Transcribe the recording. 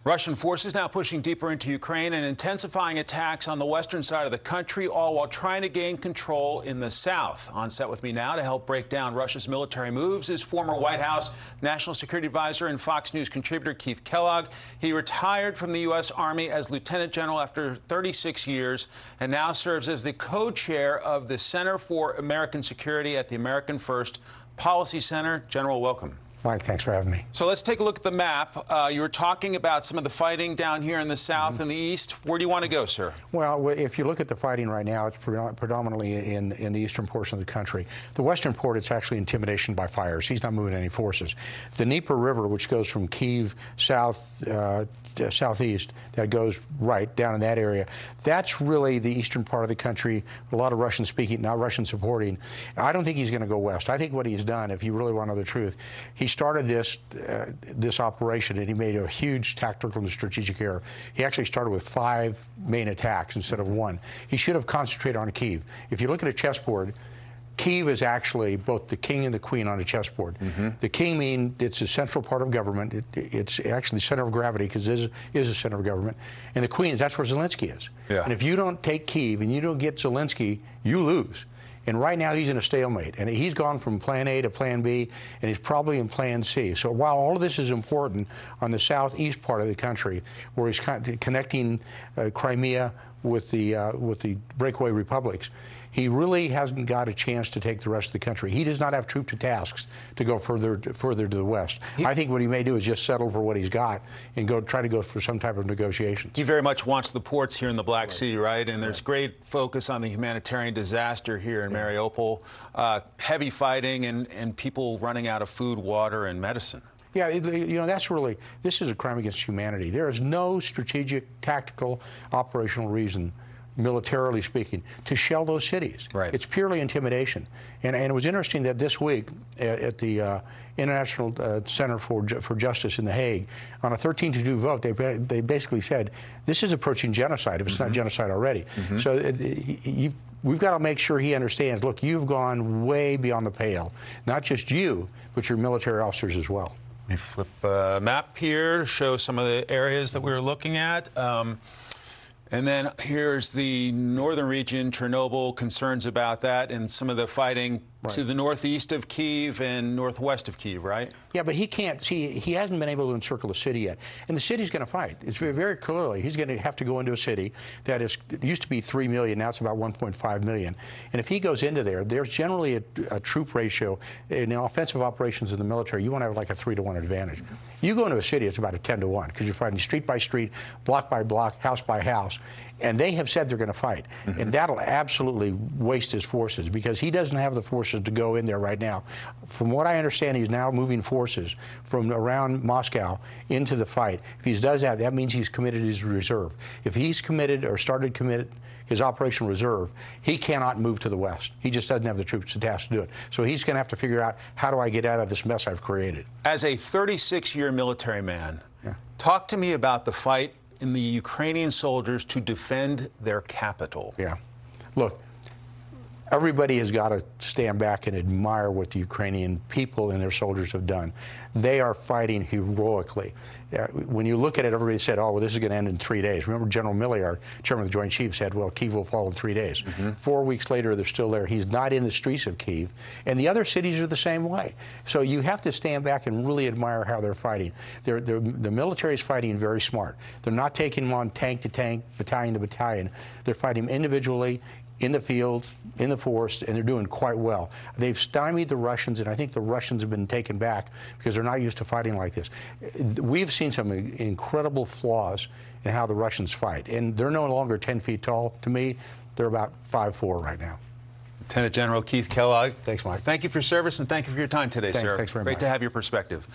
Russian forces now pushing deeper into Ukraine and intensifying attacks on the western side of the country, all while trying to gain control in the south. On set with me now to help break down Russia's military moves is former White House National Security Advisor and Fox News contributor Keith Kellogg. He retired from the U.S. Army as Lieutenant General after 36 years and now serves as the co-chair of the Center for American Security at the American First Policy Center. General, welcome. Mike, thanks for having me. So let's take a look at the map. You were talking about some of the fighting down here in the south and the east. Where do you want to go, sir? Well, if you look at the fighting right now, it's predominantly in the eastern portion of the country. The western port, it's actually intimidation by fires. He's not moving any forces. The Dnieper River, which goes from Kyiv southeast, that goes right down in that area, that's really the eastern part of the country. A lot of Russian speaking, not Russian supporting. I don't think he's going to go west. I think what he's done, if you really want to know the truth, he started this operation and he made a huge tactical and strategic error. He actually started with 5 main attacks instead of 1. He should have concentrated on Kyiv. If you look at a chessboard, Kyiv is actually both the king and the queen on a chessboard. The king means it's a central part of government. It's actually the center of gravity because it is a center of government. And the queen, that's where Zelensky is. Yeah. And if you don't take Kyiv and you don't get Zelensky, you lose. And right now he's in a stalemate. And he's gone from plan A to plan B, and he's probably in plan C. So while all of this is important on the southeast part of the country, where he's connecting Crimea with the breakaway republics, he really hasn't got a chance to take the rest of the country. He does not have troop to tasks to go further to the west. I think what he may do is just settle for what he's got and try to go for some type of negotiations. He very much wants the ports here in the Black Sea, right? And there's great focus on the humanitarian disaster here in Mariupol, heavy fighting and people running out of food, water, and medicine. Yeah, this is a crime against humanity. There is no strategic, tactical, operational reason, militarily speaking, to shell those cities. Right. It's purely intimidation. And it was interesting that this week at the International Center for Justice in The Hague, on a 13-2 vote, they basically said, this is approaching genocide if it's not genocide already. So we've got to make sure he understands, look, you've gone way beyond the pale. Not just you, but your military officers as well. Let me flip a map here to show some of the areas that we were looking at. And then here's the northern region, Chernobyl, concerns about that, and some of the fighting to the northeast of Kyiv and northwest of Kyiv, right? Yeah, but he can't see, he hasn't been able to encircle the city yet. And the city's going to fight. It's very clearly, he's going to have to go into a city that used to be 3 million, now it's about 1.5 million. And if he goes into there, there's generally a troop ratio. In offensive operations in the military, you want to have like a 3-to-1 advantage. You go into a city, it's about a 10-to-1, because you're fighting street by street, block by block, house by house. And they have said they're going to fight. And that'll absolutely waste his forces, because he doesn't have the forces to go in there right now. From what I understand, he's now moving forces from around Moscow into the fight. If he does that, that means he's committed his reserve. If he's committed or started committed his operational reserve, he cannot move to the west. He just doesn't have the troops to task to do it. So he's going to have to figure out, how do I get out of this mess I've created? As a 36-year military man, talk to me about the fight in the Ukrainian soldiers to defend their capital. Yeah. Look, everybody has got to stand back and admire what the Ukrainian people and their soldiers have done. They are fighting heroically. When you look at it, everybody said, oh, well, this is going to end in 3 days. Remember, General Milley, chairman of the Joint Chiefs, said, well, Kyiv will fall in 3 days. 4 weeks later, they're still there. He's not in the streets of Kyiv. And the other cities are the same way. So you have to stand back and really admire how they're fighting. The military is fighting very smart. They're not taking them on tank to tank, battalion to battalion. They're fighting individually, in the fields, in the forest, and they're doing quite well. They've stymied the Russians, and I think the Russians have been taken back because they're not used to fighting like this. We've seen some incredible flaws in how the Russians fight, and they're no longer 10 feet tall. To me, they're about 5'4" right now. Lieutenant General Keith Kellogg. Thanks, Mike. Thank you for your service, and thank you for your time today, sir. Thanks very much. Great to have your perspective.